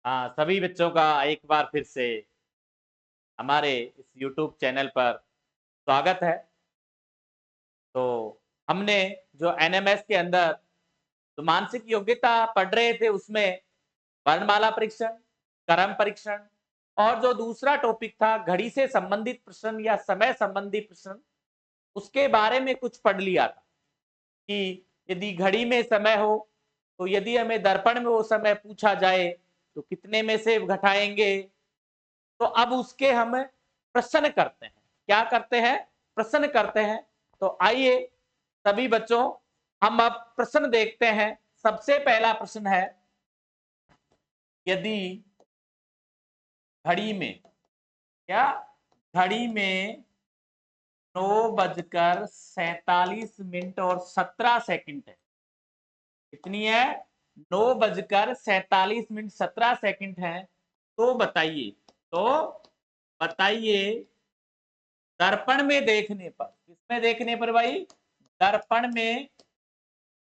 हाँ, सभी बच्चों का एक बार फिर से हमारे इस YouTube चैनल पर स्वागत है। तो हमने जो एनएमएस के अंदर जो मानसिक योग्यता पढ़ रहे थे उसमें वर्णमाला परीक्षण, क्रम परीक्षण और जो दूसरा टॉपिक था घड़ी से संबंधित प्रश्न या समय संबंधी प्रश्न, उसके बारे में कुछ पढ़ लिया था कि यदि घड़ी में समय हो तो यदि हमें दर्पण में वो समय पूछा जाए तो कितने में से घटाएंगे। तो अब उसके हम प्रश्न करते हैं। क्या करते हैं? प्रश्न करते हैं। तो आइए सभी बच्चों, हम अब प्रश्न देखते हैं। सबसे पहला प्रश्न है, यदि घड़ी में क्या घड़ी में 9:47 और 17 सेकंड है। कितनी है? 9:47 है। तो बताइए दर्पण में देखने पर, किसमें देखने पर भाई? दर्पण में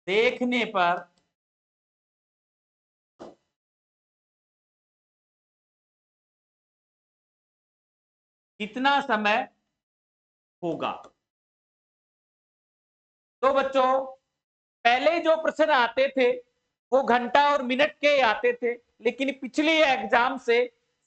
देखने पर कितना समय होगा? तो बच्चों, पहले जो प्रश्न आते थे वो घंटा और मिनट के आते थे, लेकिन पिछली एग्जाम से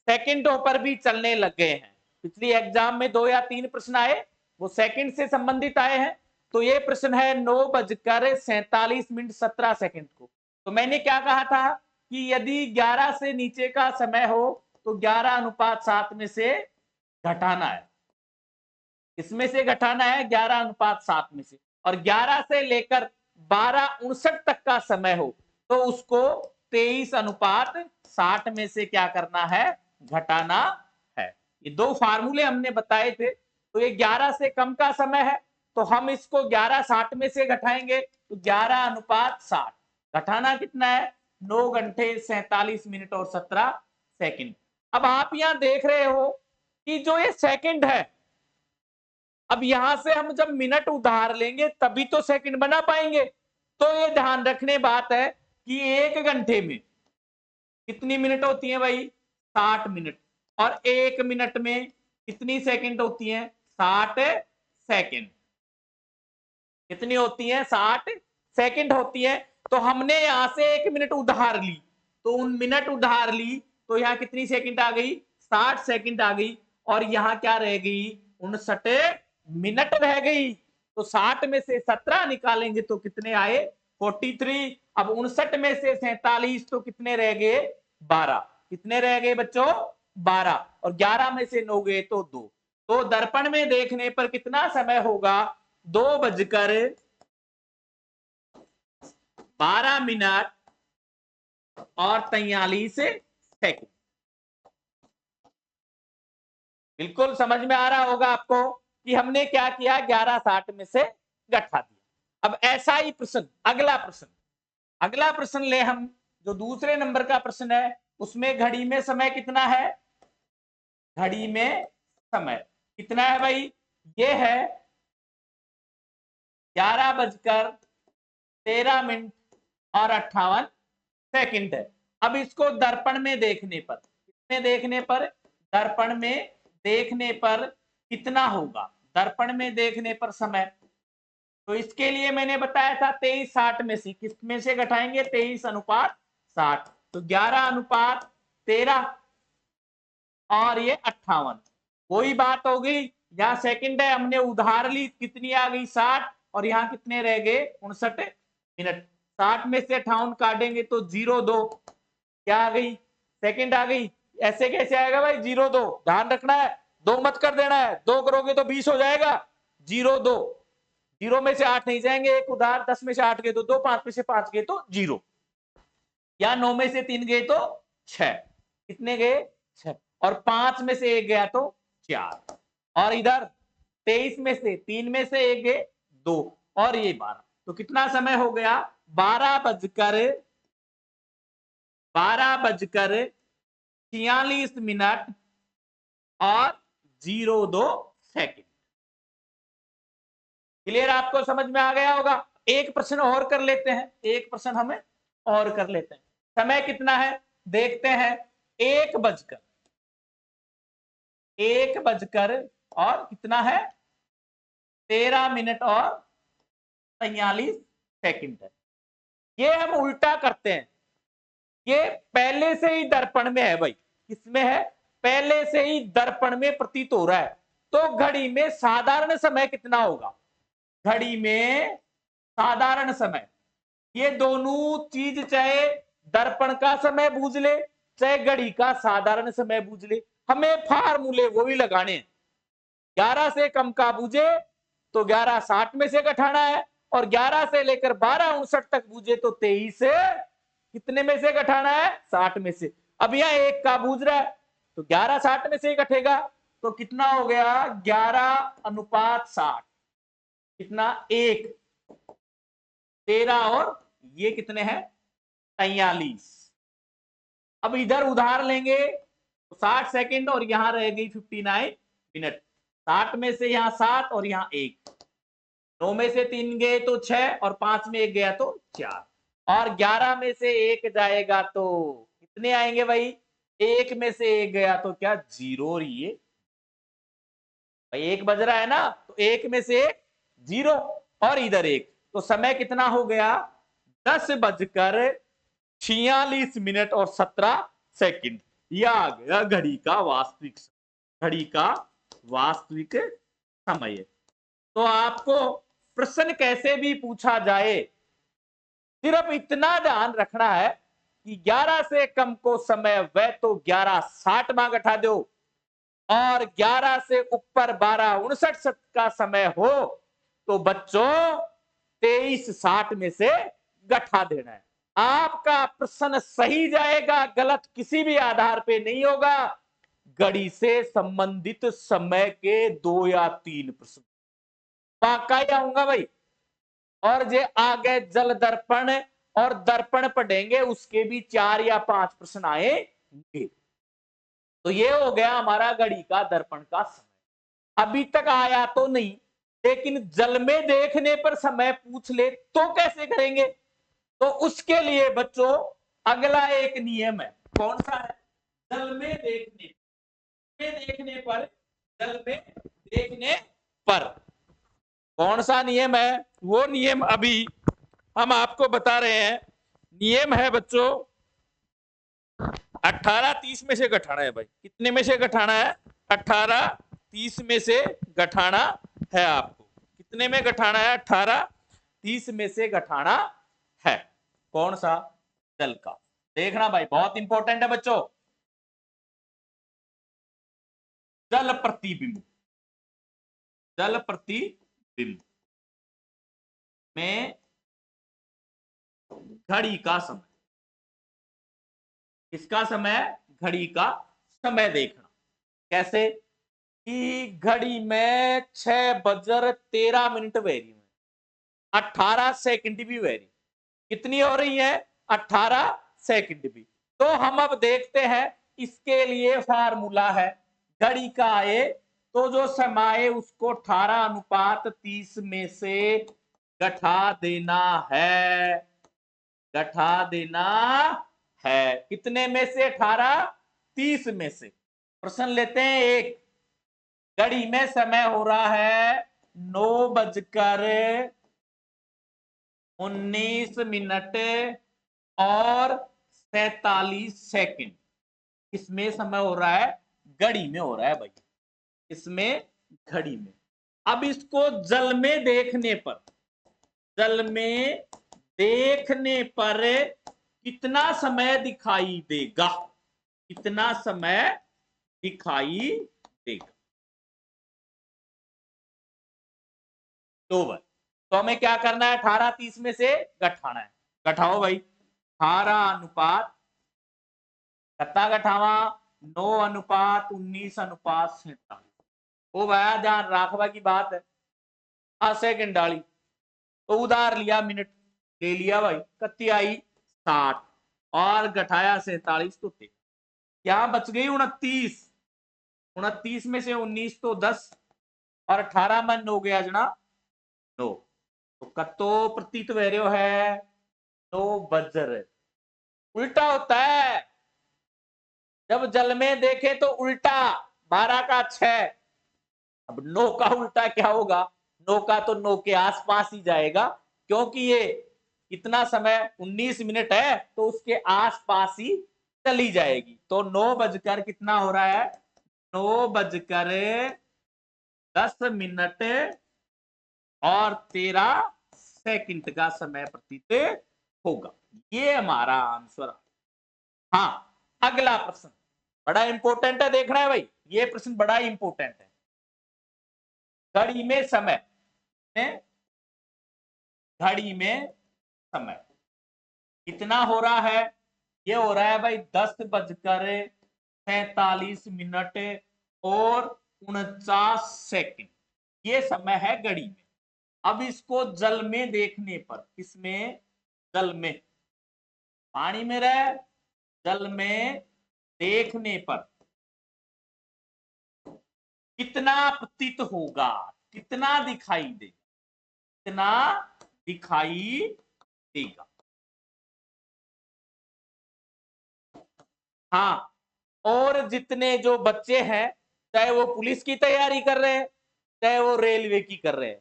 सेकंडों पर भी चलने लग गए हैं। पिछली एग्जाम में 2 या 3 प्रश्न आए, वो सेकंड से संबंधित आए हैं। तो ये प्रश्न है 9:47 को। तो मैंने क्या कहा था कि यदि 11 से नीचे का समय हो तो 11:7 में से घटाना है। इसमें से घटाना है 11:7 में से, और 11 से लेकर 12:59 तक का समय हो तो उसको 23:60 में से क्या करना है? घटाना है। ये 2 फार्मूले हमने बताए थे। तो ये 11 से कम का समय है तो हम इसको 11:60 में से घटाएंगे तो 11:60। घटाना कितना है? 9 घंटे 47 मिनट और 17 सेकंड। अब आप यहां देख रहे हो कि जो ये सेकंड है, अब यहां से हम जब मिनट उधार लेंगे तभी तो सेकंड बना पाएंगे। तो ये ध्यान रखने बात है कि 1 घंटे में कितनी मिनट होती है भाई? 60 मिनट। और 1 मिनट में कितनी सेकंड होती है? 60 सेकंड। कितनी होती है? 60 सेकंड होती है। तो हमने यहां से 1 मिनट उधार ली, तो उन मिनट उधार ली तो यहां कितनी सेकंड आ गई? 60 सेकंड आ गई। और यहां क्या रह गई? 59 मिनट रह गई। तो 60 में से 17 निकालेंगे तो कितने आए? 43। अब 59 में से 47 तो कितने रह गए? 12। कितने रह गए बच्चों? 12। और 11 में से 9 गए तो 2। तो दर्पण में देखने पर कितना समय होगा? 2:12 और 43 सेकंड। बिल्कुल समझ में आ रहा होगा आपको कि हमने क्या किया? 11:60 में से घटा दिया। अब ऐसा ही प्रश्न, अगला प्रश्न ले हम। जो दूसरे नंबर का प्रश्न है उसमें घड़ी में समय कितना है? घड़ी में समय कितना है भाई? ये है 11:13 और 58 है। अब इसको दर्पण में देखने पर, कितने देखने पर? दर्पण में देखने पर कितना होगा? दर्पण में देखने पर समय। तो इसके लिए मैंने बताया था 23:60 में से किस में से घटाएंगे? 23:60। तो 11:13 और ये 58। वही बात हो गई। यहाँ सेकंड है, हमने उधार ली, कितनी आ गई? 60। और यहाँ कितने रह गए? 59 मिनट। 60 में से 58 काटेंगे तो 02 क्या आ गई? सेकंड आ गई। ऐसे कैसे आएगा भाई? 02। ध्यान रखना है, 2 मत कर देना है। 2 करोगे तो 20 हो जाएगा। 02। 0 में से 8 नहीं जाएंगे, एक उधार। 10 में से 8 गए तो 2, 5 में से 5 गए तो 0, या 9 में से 3 गए तो 6। कितने गए? 6। और 5 में से 1 गया तो 4। और इधर 23 में से 3 में से 1 गए 2, और ये 12। तो कितना समय हो गया? 12:46 और 02 सेकंड। क्लियर? आपको समझ में आ गया होगा। एक प्रश्न और कर लेते हैं, एक प्रश्न हमें और कर लेते हैं। समय कितना है? देखते हैं। 1 बजकर और कितना है, 13 मिनट और 43 सेकंड है। ये हम उल्टा करते हैं, ये पहले से ही दर्पण में है भाई। किसमें है, पहले से ही दर्पण में प्रतीत हो रहा है। तो घड़ी में साधारण समय कितना होगा, घड़ी में साधारण समय, ये दोनों चीज चाहे दर्पण का समय बूझ ले चाहे घड़ी का साधारण समय बूझ ले, हमें फार्मूले वो ही लगाने हैं। 11 से कम का बूझे तो 11:60 में से घटाना है, और 11 से लेकर 12:59 तक बूझे तो 23 से कितने में से घटाना है, 60 में से। अब यहाँ 1 का बूझ रहा है तो 11:60 में से ही घटेगा, तो कितना हो गया 11:60, कितना 1, 13 और ये कितने हैं 43। अब इधर उधार लेंगे तो 60 सेकंड और यहां रह गई 59 मिनट। 60 में से यहां 7 और यहां 1, 9 में से 3 गए तो 6 और 5 में 1 गया तो 4, और 11 में से 1 जाएगा तो कितने आएंगे भाई, 1 में से 1 गया तो क्या 0, ये भाई 1 बज रहा है ना, तो 1 में से 1 0 और इधर 1, तो समय कितना हो गया 10:46 और 17 सेकंड। यह आ गया घड़ी का वास्तविक समय। तो आपको प्रश्न कैसे भी पूछा जाए, सिर्फ इतना ध्यान रखना है कि 11 से कम को समय वह तो 11:60 में घटा दो, और 11 से ऊपर 12:59 का समय हो तो बच्चों 23:60 में से घटा देना है। आपका प्रश्न सही जाएगा, गलत किसी भी आधार पे नहीं होगा। घड़ी से संबंधित समय के 2 या 3 प्रश्न पक्का ही आऊंगा भाई। और जे आगे जल दर्पण और दर्पण पढ़ेंगे उसके भी 4 या 5 प्रश्न आएंगे। तो ये हो गया हमारा घड़ी का दर्पण का समय। अभी तक आया तो नहीं, लेकिन जल में देखने पर समय पूछ ले तो कैसे करेंगे, तो उसके लिए बच्चों अगला एक नियम है। कौन सा है, जल में देखने पर कौन सा नियम है, वो नियम अभी हम आपको बता रहे हैं। नियम है बच्चों 18:30 में से घटाना है भाई। कितने में से घटाना है, 18:30 में से घटाना है आपको। कितने में घटाना है, 18:30 में से घटाना है। कौन सा, जल का। देखना भाई बहुत इंपॉर्टेंट है बच्चों। जल प्रतिबिंब में घड़ी का समय, किसका समय, घड़ी का समय देखना कैसे कि घड़ी में 6:13 वेरी में 18 सेकंड भी वेरी, कितनी हो रही है 18 सेकंड भी। तो हम अब देखते हैं, इसके लिए फार्मूला है घड़ी का आए तो जो समय है उसको 18:30 में से घटा देना है, कितने में से, 18:30 में से। प्रश्न लेते हैं एक, घड़ी में समय हो रहा है 9:19 और 47 सेकंड। इसमें समय हो रहा है, घड़ी में हो रहा है भाई, इसमें घड़ी में। अब इसको जल में देखने पर कितना समय दिखाई देगा, कितना समय दिखाई देगा। तो हमें क्या करना है, 18:30 में से घटाना है। घटाओ भाई, 18 कितना घटावा, 9:19:47। वो भाया ध्यान राखवा की बात है। सेकंड डाली तो उधार लिया, मिनट ले लिया भाई, कत्ती आई 60 और घटाया 47 तो क्या बच गई 29 में से 19 तो 10 और 18 में 9 गया जना 9, तो कत्तो प्रतीत वैर्यो है 9 बजर। उल्टा होता है, जब जल में देखे तो उल्टा 12 का 6। अब 9 का उल्टा क्या होगा? 9 का तो 9 के आसपास ही जाएगा, क्योंकि ये कितना समय 19 मिनट है, तो उसके आसपास ही चली जाएगी। तो 9 बजकर कितना हो रहा है? 9 बजकर 10 मिनट और 13 सेकंड का समय प्रतीत होगा। ये हमारा आंसर। हाँ, अगला प्रश्न बड़ा इंपॉर्टेंट है, देखना है भाई, ये प्रश्न बड़ा इंपॉर्टेंट है। घड़ी में समय, घड़ी में समय कितना हो रहा है? ये हो रहा है भाई 10 बजकर 47 मिनट और 49 सेकंड। ये समय है घड़ी में। अब इसको जल में देखने पर, किसमें? जल में, पानी में रहे, जल में देखने पर कितना प्रतीत होगा, कितना दिखाई देगा, कितना दिखाई देगा? हाँ, और जितने जो बच्चे हैं, चाहे वो पुलिस की तैयारी कर रहे हैं, चाहे वो रेलवे की कर रहे हैं,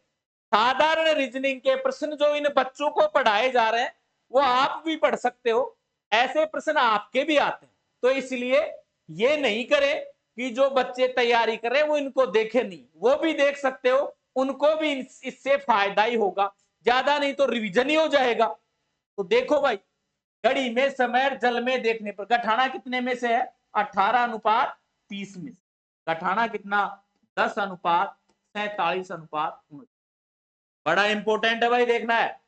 साधारण रीजनिंग के प्रश्न जो इन बच्चों को पढ़ाए जा रहे हैं, वो आप भी पढ़ सकते हो। ऐसे प्रश्न आपके भी आते हैं। तो इसलिए ये नहीं करें कि जो बच्चे तैयारी कर रहे हैं वो इनको देखे नहीं, वो भी देख सकते हो, उनको भी इससे फायदा ही होगा, ज्यादा नहीं तो रिवीजन ही हो जाएगा। तो देखो भाई, घड़ी में समय जल में देखने पर गठाना कितने में से है? 18:30 में से। गठाना कितना? 10:47:29। बड़ा इंपॉर्टेंट है भाई, देखना है।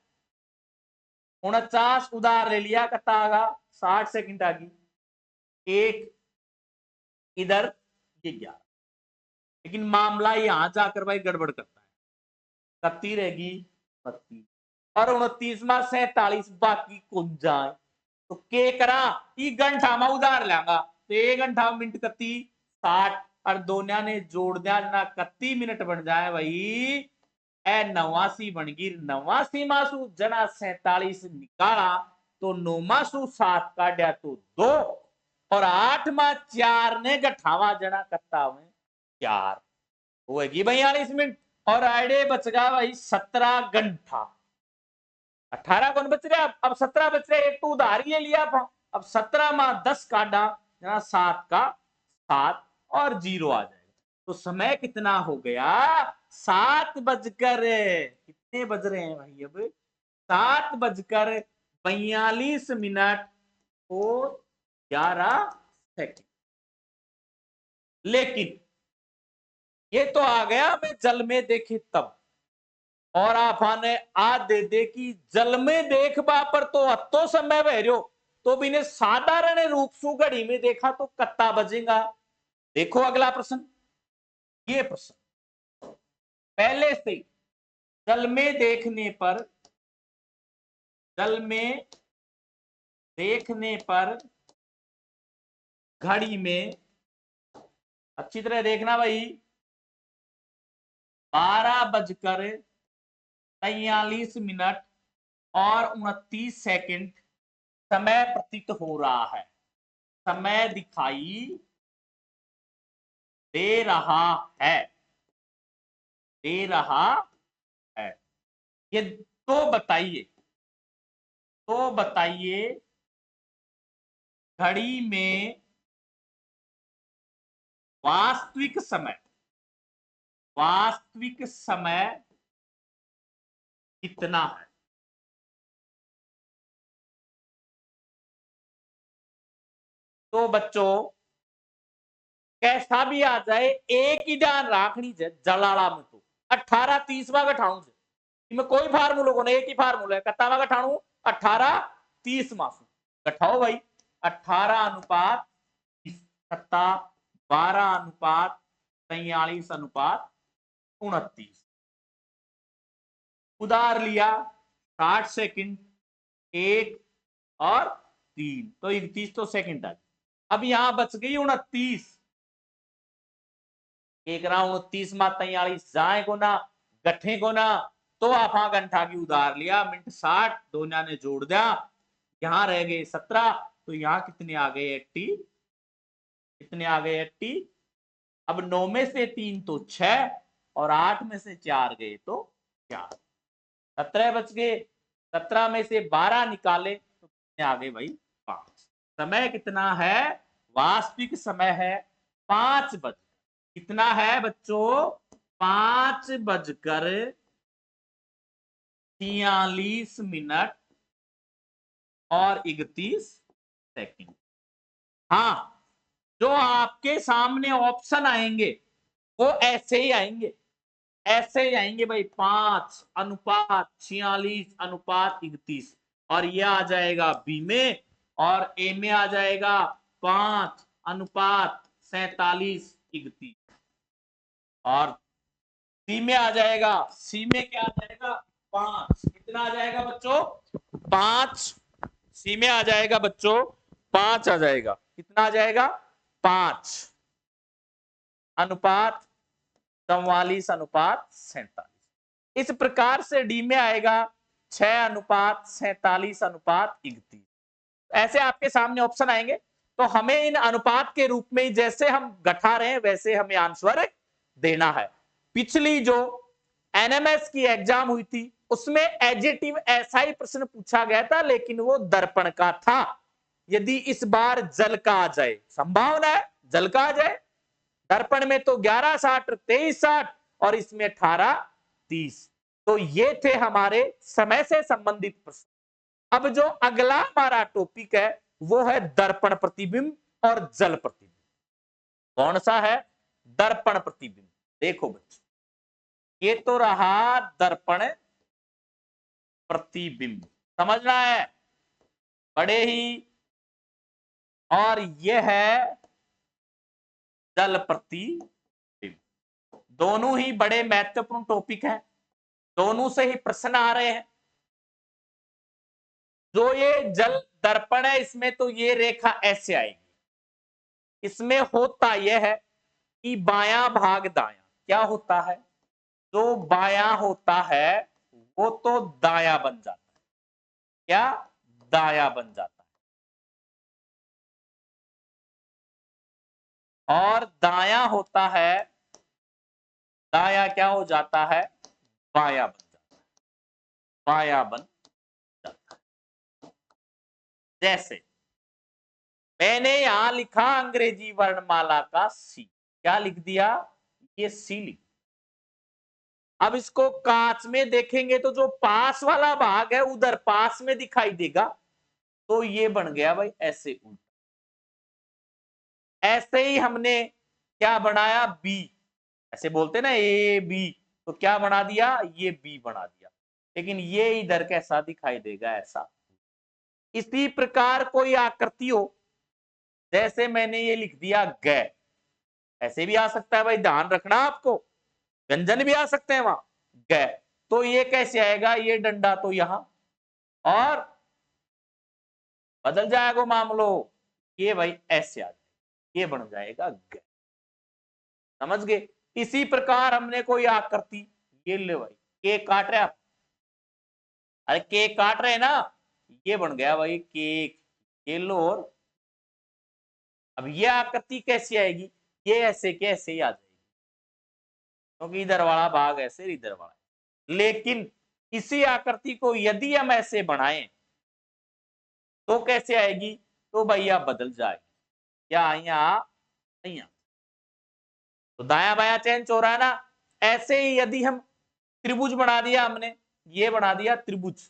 49 उधार ले लिया, कितना आगा? 60 सेकंड आ गई। एक इधर, ये 11। लेकिन मामला यहां जाकर भाई गड़बड़ करता है। कत्ती रहेगी 32 और 29 47 बाकी कौन जाए? तो के करा ई घंटा में उधार लेंगा, तो 1 घंटा मिनट कत्ती 60 और दोनों ने जोड़ दिया ना 31 मिनट बन जाए भाई। ए 89 बन गई। 89 मासू जना 47 निकाला तो 9 मासू 7 काटा तो 2 और 8 मा 4 ने गठावा जना कत्ता में 4 होगी 42 मिनट और आड़े बच गया भाई 17 घंटा। 18 कौन बच रहा? अब 17 बच रहे, एक तो उधार ही लिया था। अब 17 मा 10 काटा, 7 का 7 और 0 आ जाएगा। तो समय कितना हो गया? 7 बजकर कितने बज रहे हैं भाई? अब 7 बजकर 42 मिनट और 11 सेकंड। लेकिन ये तो आ गया मैं जल में देखे तब, और आपने आ दे दे कि जल में देखबा पर तो अतो समय बह रहो, तो बिने साधारण रूप सु घड़ी में देखा तो कत्ता बजेगा। देखो अगला प्रश्न, ये प्रश्न पहले से जल में देखने पर, जल में देखने पर घड़ी में, अच्छी तरह देखना भाई, 12 बजकर 43 मिनट और 29 सेकंड समय प्रतीत हो रहा है, समय दिखाई दे रहा है, दे रहा है। ये तो बताइए, तो बताइए घड़ी में वास्तविक समय, वास्तविक समय कितना है? तो बच्चों कैसा भी आ जाए, एक ही ध्यान राखनी है जलाला में, तो 18:30 गठाऊ से इनमें कोई फार्मूला को नहीं, एक ही फार्मूला है, कत्ता में गठाणु 18:30 मासू गठाओ भाई। 18:30 कत्ता 12:43:29 उधार लिया 60 सेकंड, 1 और 3 तो 31 तो सेकंड आ गई। अब यहां बच गई 29, एक 29 मा 43 जाए को ना गठे को ना, तो आप घंटा की उधार लिया, मिनट 60 दोनों ने जोड़ दिया, यहां रह गए 17, तो यहां कितने आ गए? 80 कितने आ गए 80। अब 9 में से 3 तो 6 और 8 में से 4 गए तो 4, 17 बच गए। 17 में से 12 निकाले तो कितने आ गए भाई 5। समय कितना है, वास्तविक समय है 5 बज, कितना है बच्चों 5:46 और 31 सेकंड। हाँ, जो आपके सामने ऑप्शन आएंगे वो ऐसे ही आएंगे, ऐसे ही आएंगे भाई 5:46:31 और ये आ जाएगा बी में, और ए में आ जाएगा 5:47:31 और सी में आ जाएगा, सी में क्या आ जाएगा 5, कितना आ जाएगा बच्चों 5, सी में आ जाएगा बच्चों 5 आ जाएगा, कितना आ जाएगा 5:44:47। इस प्रकार से डी में आएगा 6:47:31। ऐसे आपके सामने ऑप्शन आएंगे, तो हमें इन अनुपात के रूप में जैसे हम घटा रहे हैं वैसे हमें आंसर देना है। पिछली जो एनएमएस की एग्जाम हुई थी उसमें एडजेक्टिव ऐसा ही प्रश्न पूछा गया था, लेकिन वो दर्पण का था। यदि इस बार जल का आ जाए, संभावना है जल का आ जाए, दर्पण में तो 11:60, 23:60 और इसमें 18:30। तो ये थे हमारे समय से संबंधित प्रश्न। अब जो अगला हमारा टॉपिक है वो है दर्पण प्रतिबिंब और जल प्रतिबिंब। कौन सा है, दर्पण प्रतिबिंब। देखो बच्चों, ये तो रहा दर्पण प्रतिबिंब, समझना है बड़े ही, और ये है जल प्रतिबिंब। दोनों ही बड़े महत्वपूर्ण टॉपिक हैं, दोनों से ही प्रश्न आ रहे हैं। जो ये जल दर्पण है इसमें तो ये रेखा ऐसे आएगी, इसमें होता यह है कि बायां भाग दायां, क्या होता है, जो बायां होता है वो तो दायां बन जाता है, क्या दायां बन जाता है, और दायां होता है, दायां क्या हो जाता है, बायां बन जाता है, बायां बन जाता है। जैसे मैंने यहां लिखा अंग्रेजी वर्णमाला का सी, क्या लिख दिया, ये सी लिख। अब इसको कांच में देखेंगे तो जो पास वाला भाग है उधर पास में दिखाई देगा, तो ये बन गया भाई ऐसे उल्टा। ऐसे ही हमने क्या बनाया, बी, ऐसे बोलते ना ए बी, तो क्या बना दिया, ये बी बना दिया, लेकिन ये इधर कैसा दिखाई देगा, ऐसा। इसी प्रकार कोई आकृति हो, जैसे मैंने ये लिख दिया ग, ऐसे भी आ सकता है भाई, ध्यान रखना आपको, व्यंजन भी आ सकते हैं वहां ग, तो ये कैसे आएगा, ये डंडा तो यहां, और बदल जाएगा मामलो, ये भाई ऐसे आ जाएगा, ये बन जाएगा ग, समझ गए। इसी प्रकार हमने कोई आकृति, ये ले भाई के काट रहे आप, अरे के काट रहे हैं ना, ये बन गया भाई केक, ये लो, और अब ये आकृति कैसी आएगी, ये ऐसे के ऐसे ही आ जाएगी, क्योंकि इधर वाला भाग ऐसे, इधर वाला, लेकिन इसी आकृति को यदि हम ऐसे बनाएं तो कैसे आएगी, तो भैया बदल जाएगी, क्या यहाँ, यहाँ, तो दाया बाया चेंज हो रहा है ना। ऐसे ही यदि हम त्रिभुज बना दिया हमने, ये बना दिया त्रिभुज,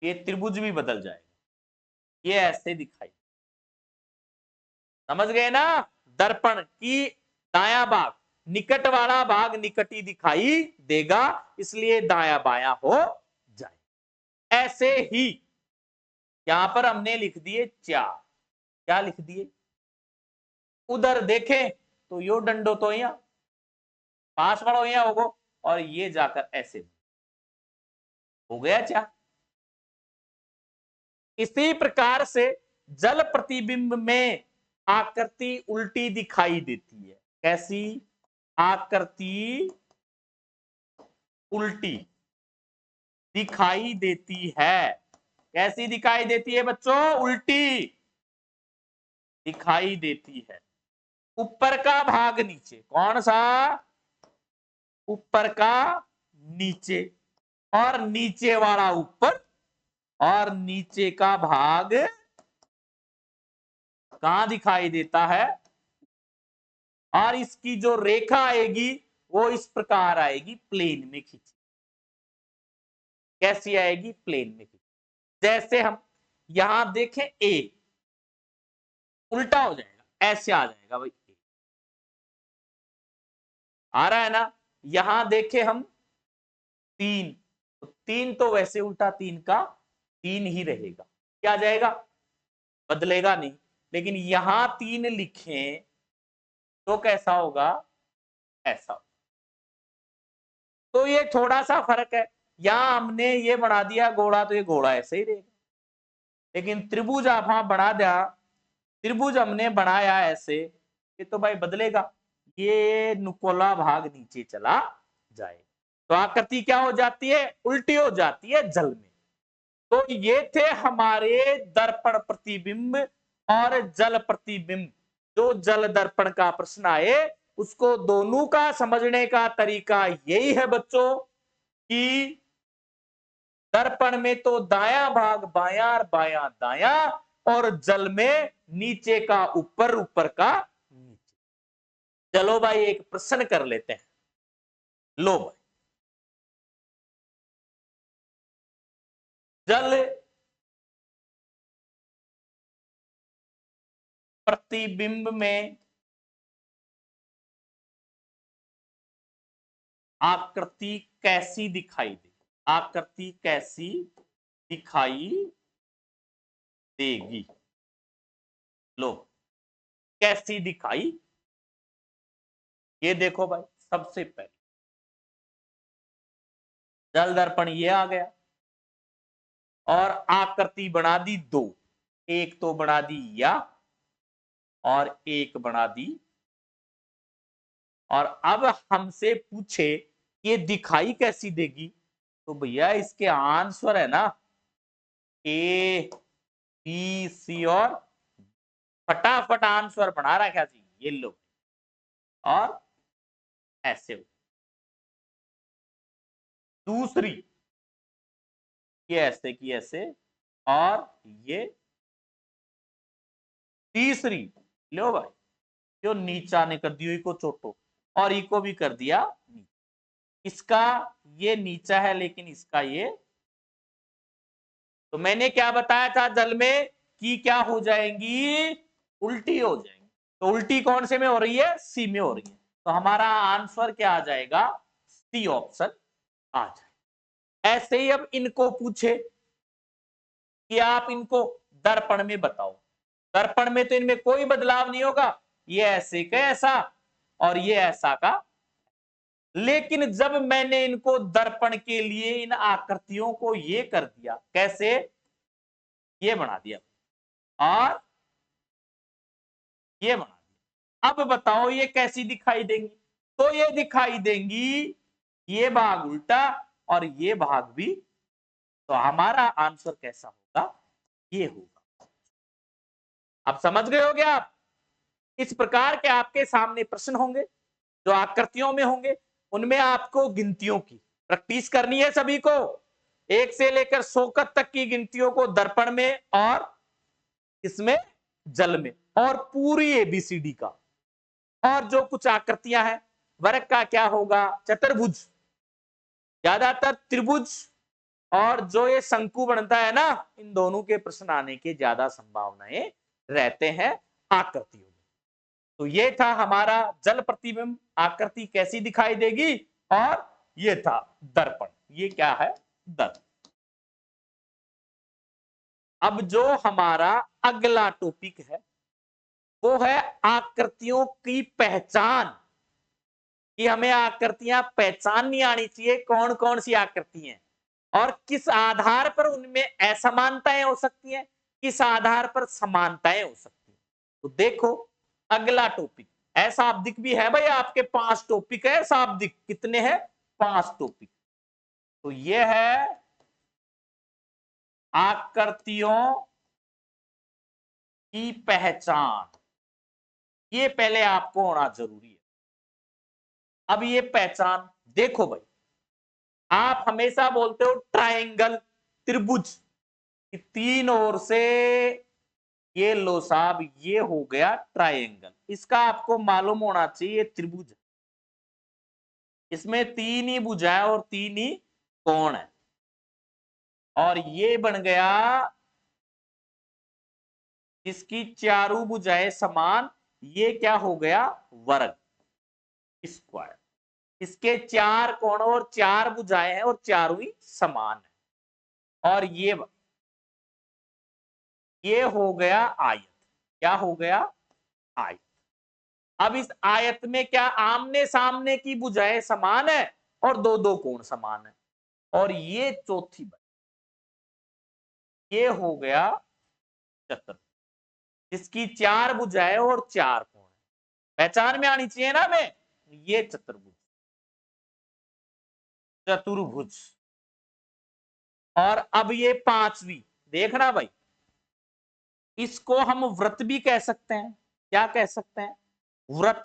ये त्रिभुज भी बदल जाएगा, ये ऐसे दिखाई, समझ गए ना। दर्पण की दाया भाग, निकट वाला भाग निकट ही दिखाई देगा, इसलिए दाया बाया हो जाए। ऐसे ही यहां पर हमने लिख दिए 4, क्या लिख दिए, उधर देखें तो यो डंडो तो यहाँ पास वाला यहाँ होगा, और ये जाकर ऐसे हो गया 4। इसी प्रकार से जल प्रतिबिंब में आकृति उल्टी दिखाई देती है, कैसी, आकृति उल्टी दिखाई देती है, कैसी दिखाई देती है बच्चों, उल्टी। दिखाई देती है। ऊपर का भाग नीचे, कौन सा? ऊपर का नीचे, और नीचे वाला ऊपर, और नीचे का भाग कहां दिखाई देता है? और इसकी जो रेखा आएगी वो इस प्रकार आएगी, प्लेन में खींची। कैसी आएगी? प्लेन में खींची। जैसे हम यहां देखें, ए उल्टा हो जाएगा, ऐसे आ जाएगा भाई, आ रहा है ना? यहां देखें हम 3, तो 3 तो वैसे उल्टा 3 का 3 ही रहेगा, क्या जाएगा? बदलेगा नहीं। लेकिन यहां 3 लिखें तो कैसा होगा? ऐसा। तो ये थोड़ा सा फर्क है, यहां हमने ये बना दिया घोड़ा, तो ये घोड़ा ऐसे ही रहेगा। लेकिन त्रिभुज आप वहां बना दिया, त्रिभुज हमने बनाया ऐसे, ये तो भाई बदलेगा, ये नुकोला भाग नीचे चला जाए, तो आकृति क्या हो जाती है? उल्टी हो जाती है जल में। तो ये थे हमारे दर्पण प्रतिबिंब और जल प्रतिबिंब। जो जल दर्पण का प्रश्न आए उसको दोनों का समझने का तरीका यही है बच्चों कि दर्पण में तो दायां भाग बायां और बायां दायां, और जल में नीचे का ऊपर, ऊपर का नीचे। चलो भाई एक प्रश्न कर लेते हैं। लो भाई, जल प्रतिबिंब में आकृति कैसी दिखाई दे? आकृति कैसी दिखाई देगी? लो, कैसी दिखाई? ये देखो भाई, सबसे पहले जल दर्पण ये आ गया, और आकृति बना दी 2, एक तो बना दी या, और एक बना दी। और अब हमसे पूछे ये दिखाई कैसी देगी, तो भैया इसके आंसर है ना ए, बी, सी, और फटाफट आंसर बना रखा जी, ये लो, और ऐसे हो। दूसरी ये ऐसे की ऐसे, और ये तीसरी, लो भाई, जो नीचा ने कर दियो इको चोटो, और इको भी कर दिया इसका, ये नीचा है लेकिन इसका ये। तो मैंने क्या बताया था, जल में की क्या हो जाएंगी? उल्टी हो जाएंगी। तो उल्टी कौन से में हो रही है? सी में हो रही है। तो हमारा आंसर क्या आ जाएगा? सी ऑप्शन आ जाए। ऐसे ही अब इनको पूछे कि आप इनको दर्पण में बताओ, दर्पण में तो इनमें कोई बदलाव नहीं होगा, ये ऐसे का ऐसा और ये ऐसा का। लेकिन जब मैंने इनको दर्पण के लिए इन आकृतियों को ये कर दिया, कैसे? ये बना दिया और ये बना दिया, अब बताओ ये कैसी दिखाई देंगी? तो ये दिखाई देंगी ये भाग उल्टा और ये भाग भी। तो हमारा आंसर कैसा होगा? ये होगा। अब समझ गए होगे आप? इस प्रकार के आपके सामने प्रश्न होंगे जो आकृतियों में होंगे, उनमें आपको गिनतियों की प्रैक्टिस करनी है। सभी को 1 से लेकर 100 तक की गिनतियों को दर्पण में और इसमें जल में, और पूरी एबीसीडी का। और जो कुछ आकृतियां हैं, वर्ग का क्या होगा? चतुर्भुज, ज्यादातर त्रिभुज, और जो ये शंकु बनता है ना, इन दोनों के प्रश्न आने के ज्यादा संभावनाएं रहते हैं आकृतियों में। तो ये था हमारा जल प्रतिबिंब, आकृति कैसी दिखाई देगी, और ये था दर्पण, ये क्या है? दर्पण। अब जो हमारा अगला टॉपिक है वो है आकृतियों की पहचान, कि हमें आकृतियां पहचाननी आनी चाहिए, कौन कौन सी आकृति हैं और किस आधार पर उनमें असमानताएं हो सकती हैं, किस आधार पर समानताएं हो सकती हैं। तो देखो अगला टॉपिक, अशाब्दिक भी है भाई, आपके 5 टॉपिक है शाब्दिक, कितने हैं? 5 टॉपिक। तो ये है आकृतियों की पहचान, ये पहले आपको होना जरूरी है। अब ये पहचान देखो भाई, आप हमेशा बोलते हो ट्रायंगल, त्रिभुज, तीन ओर से, ये लो साहब ये हो गया ट्रायंगल। इसका आपको मालूम होना चाहिए त्रिभुज, इसमें तीन ही भुजाएं और तीन ही कोण है, और ये बन गया इसकी चारों भुजाएं समान, ये क्या हो गया वर्ग, स्क्वायर। इसके चार कोण और चार भुजाएं हैं और चारों ही समान है, और ये हो गया आयत। क्या हो गया आयत। अब इस आयत में क्या आमने सामने की भुजाएं समान है और दो दो कोण समान है, और ये चौथी बात, ये हो गया चतुर्भुज, जिसकी चार भुजाएं और चार कोण है। पहचान में आनी चाहिए ना हमें, ये चतुर्भुज, चतुर्भुज। और अब ये पांचवी देखना भाई, इसको हम व्रत भी कह सकते हैं। क्या कह सकते हैं, व्रत,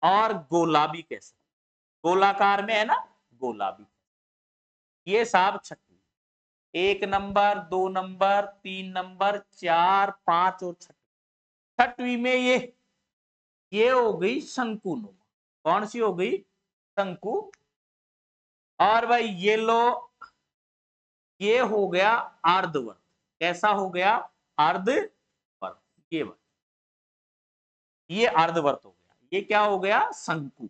और गोला भी कह सकते हैं। गोलाकार में है ना, गोला भी। ये साहब छठी, एक नंबर, दो नंबर, तीन नंबर, चार, पांच और छठी। छठवीं में ये हो गई शंकुनुमा। कौन सी हो गई, शंकु। और भाई ये लो, ये हो गया अर्धवर्त। कैसा हो गया, अर्धवर्त। ये अर्धवर्त हो गया। ये क्या हो गया, शंकु,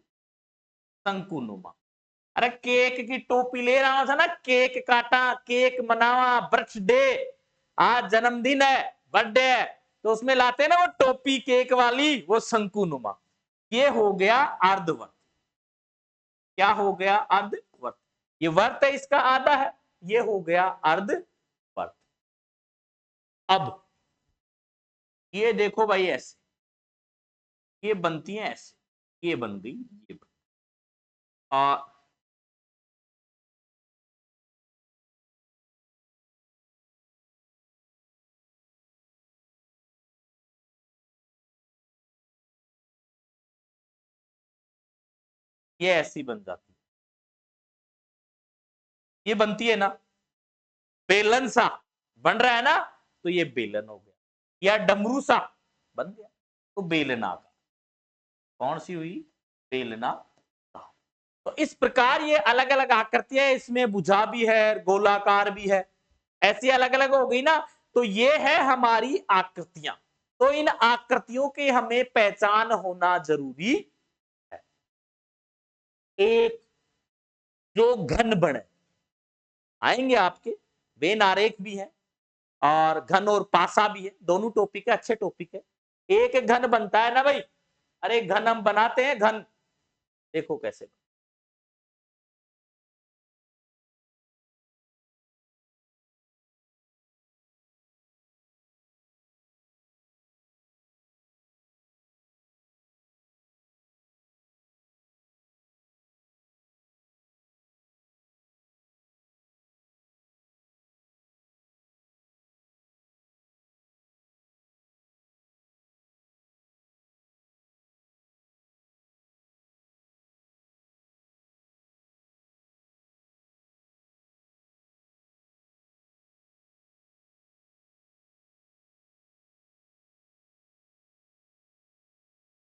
शंकुनुमा। अरे केक की टोपी ले रहा था ना, केक काटा, केक मनावा, बर्थडे, आज जन्मदिन है, बर्थडे है, तो उसमें लाते हैं ना वो टोपी केक वाली, वो शंकुनुमा। ये हो गया अर्धवर्त। क्या हो गया, अर्धवर्त। ये वर्त है, इसका आधा है, ये हो गया अर्धवर्त। अब ये देखो भाई, ऐसे ये बनती है, ऐसे ये बन गई, ये बन गई। ये ऐसी बन जाती है, ये बनती है ना, बेलन सा बन रहा है ना, तो ये बेलन हो गया, या डमरू सा बन गया, तो बेलनाकार। कौन सी हुई, बेलनाकार। तो इस प्रकार ये अलग अलग आकृतियां, इसमें भुजा भी है, गोलाकार भी है, ऐसी अलग अलग हो गई ना। तो ये है हमारी आकृतियां। तो इन आकृतियों की हमें पहचान होना जरूरी है। एक जो घन बन आएंगे आपके, वेन आरेख भी है, और घन और पासा भी है, दोनों टॉपिक है, अच्छे टॉपिक है। एक घन बनता है ना भाई, अरे घन हम बनाते हैं, घन देखो कैसे।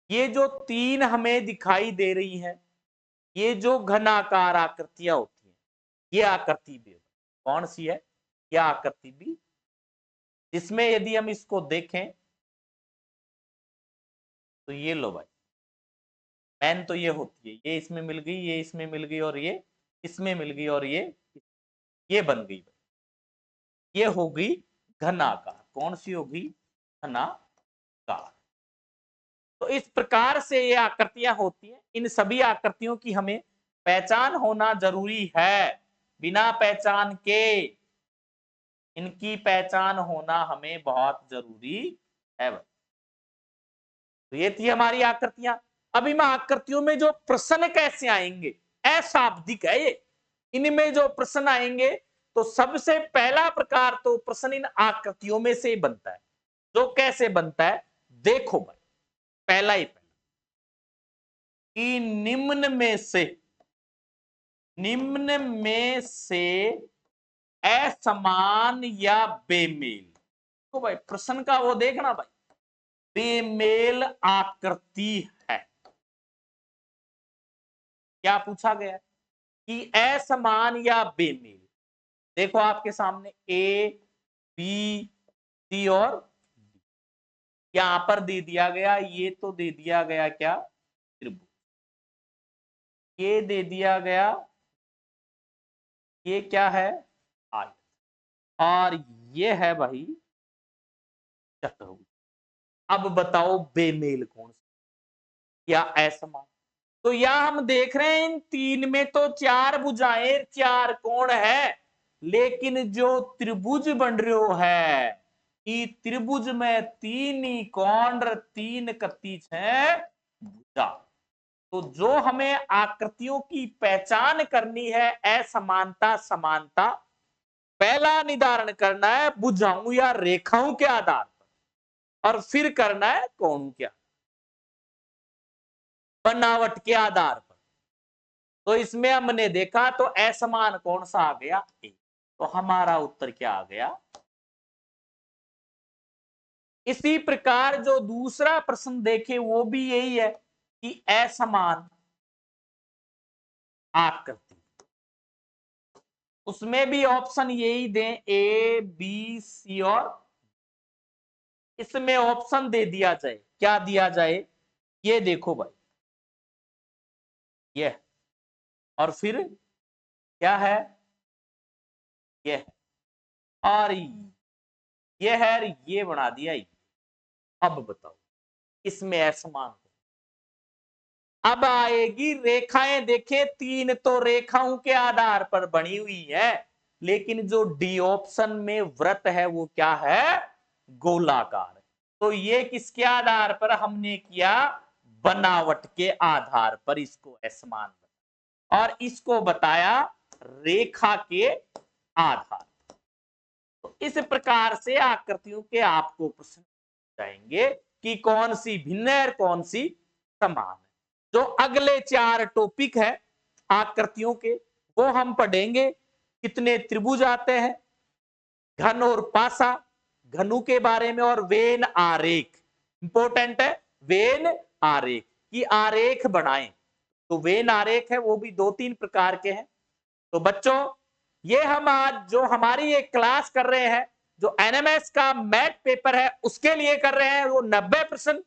ये जो तीन हमें दिखाई दे रही हैं, ये जो घनाकार आकृतियां होती हैं, ये आकृति भी कौन सी है, यह आकृति भी, जिसमें यदि हम इसको देखें तो ये लो भाई, मैन तो ये होती है, ये इसमें मिल गई, ये इसमें मिल गई, और ये इसमें मिल गई, और ये बन गई भाई, ये हो गई घनाकार। कौन सी होगी, घनाकार। तो इस प्रकार से ये आकृतियां होती हैं। इन सभी आकृतियों की हमें पहचान होना जरूरी है, बिना पहचान के इनकी पहचान होना हमें बहुत जरूरी है। तो ये थी हमारी आकृतियां। अब इन आकृतियों में जो प्रश्न कैसे आएंगे, अशाब्दिक है ये। इनमें जो प्रश्न आएंगे, तो सबसे पहला प्रकार तो प्रश्न इन आकृतियों में से बनता है। जो कैसे बनता है देखो भाई, पहला ही पहला कि निम्न में से असमान या बेमेल, तो भाई प्रश्न का वो देखना भाई, बेमेल आकृति है। क्या पूछा गया है कि असमान या बेमेल। देखो आपके सामने ए बी सी और डी, यहां पर दे दिया गया, ये तो दे दिया गया क्या त्रिभुज, ये दे दिया गया, ये क्या है आयत, और ये है भाई चतुर्भुज। अब बताओ बेमेल कौन सा या असमान। तो यहां हम देख रहे हैं इन तीन में तो चार भुजाएं चार कोण है, लेकिन जो त्रिभुज बन रहे है कि त्रिभुज में तीन ही कोण तीन कत्ती है भुजा। तो जो हमें आकृतियों की पहचान करनी है असमानता समानता, पहला निर्धारण करना है भुजाओं या रेखाओं के आधार पर, और फिर करना है कोण क्या बनावट के आधार पर। तो इसमें हमने देखा तो असमान कौन सा आ गया ए, तो हमारा उत्तर क्या आ गया। इसी प्रकार जो दूसरा प्रश्न देखे वो भी यही है कि असमान आकृति, उसमें भी ऑप्शन यही दें ए बी सी, और इसमें ऑप्शन दे दिया जाए, क्या दिया जाए, ये देखो भाई, ये और फिर क्या है, ये है और ये है, ये बना दिया ये। अब बताओ इसमें असमान, अब आएगी रेखाएं, देखे तीन तो रेखाओं के आधार पर बनी हुई है, लेकिन जो डी ऑप्शन में वृत्त है वो क्या है गोलाकार। तो ये किसके आधार पर हमने किया, बनावट के आधार पर इसको असमान, और इसको बताया रेखा के आधार। तो इस प्रकार से आकृतियों के आपको प्रश्न जाएंगे कि कौन सी भिन्न है कौन सी समान है। जो अगले चार टॉपिक है आकृतियों के वो हम पढ़ेंगे, कितने त्रिभुज आते हैं, घन और पासा, घनु के बारे में, और वेन आरेख इंपॉर्टेंट है, वेन आरेख की आरेख बनाएं। तो वेन आरेख है वो भी दो तीन प्रकार के हैं। तो बच्चों ये हम आज जो हमारी एक क्लास कर रहे हैं, जो एनएमएस का मैथ पेपर है उसके लिए कर रहे हैं, वो 90%।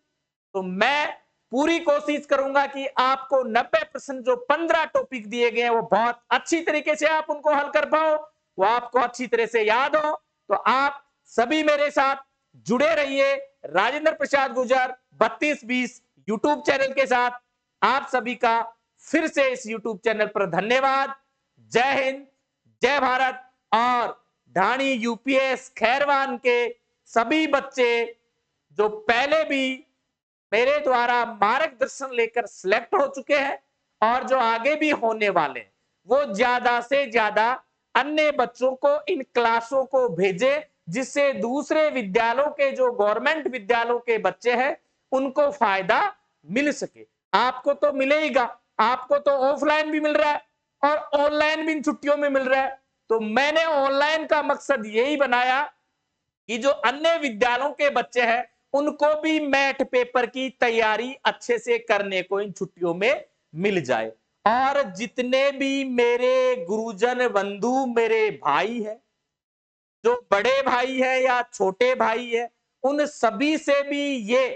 तो मैं पूरी कोशिश करूंगा कि आपको 90% जो 15 टॉपिक दिए गए हैं वो बहुत अच्छी तरीके से आप उनको हल कर पाओ, वो आपको अच्छी तरह से याद हो। तो आप सभी मेरे साथ जुड़े रहिए राजेंद्र प्रसाद गुर्जर 3220 यूट्यूब चैनल के साथ। आप सभी का फिर से इस यूट्यूब चैनल पर धन्यवाद। जय हिंद, जय भारत। और ढाणी यूपीएस खैरवान के सभी बच्चे जो पहले भी मेरे द्वारा मार्गदर्शन लेकर सिलेक्ट हो चुके हैं और जो आगे भी होने वाले, वो ज्यादा से ज्यादा अन्य बच्चों को इन क्लासों को भेजे, जिससे दूसरे विद्यालयों के जो गवर्नमेंट विद्यालयों के बच्चे हैं उनको फायदा मिल सके। आपको तो मिलेगा, आपको तो ऑफलाइन भी मिल रहा है और ऑनलाइन भी इन छुट्टियों में मिल रहा है। तो मैंने ऑनलाइन का मकसद यही बनाया कि जो अन्य विद्यालयों के बच्चे हैं उनको भी मैथ पेपर की तैयारी अच्छे से करने को इन छुट्टियों में मिल जाए। और जितने भी मेरे गुरुजन बंधु मेरे भाई हैं, जो बड़े भाई है या छोटे भाई है, उन सभी से भी ये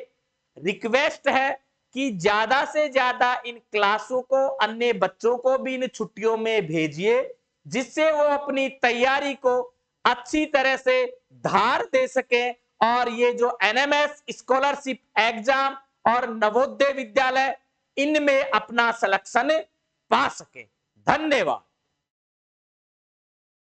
रिक्वेस्ट है कि ज्यादा से ज्यादा इन क्लासों को अन्य बच्चों को भी इन छुट्टियों में भेजिए, जिससे वो अपनी तैयारी को अच्छी तरह से धार दे सके और ये जो एनएमएस स्कॉलरशिप एग्जाम और नवोदय विद्यालय इनमें अपना सिलेक्शन पा सके। धन्यवाद।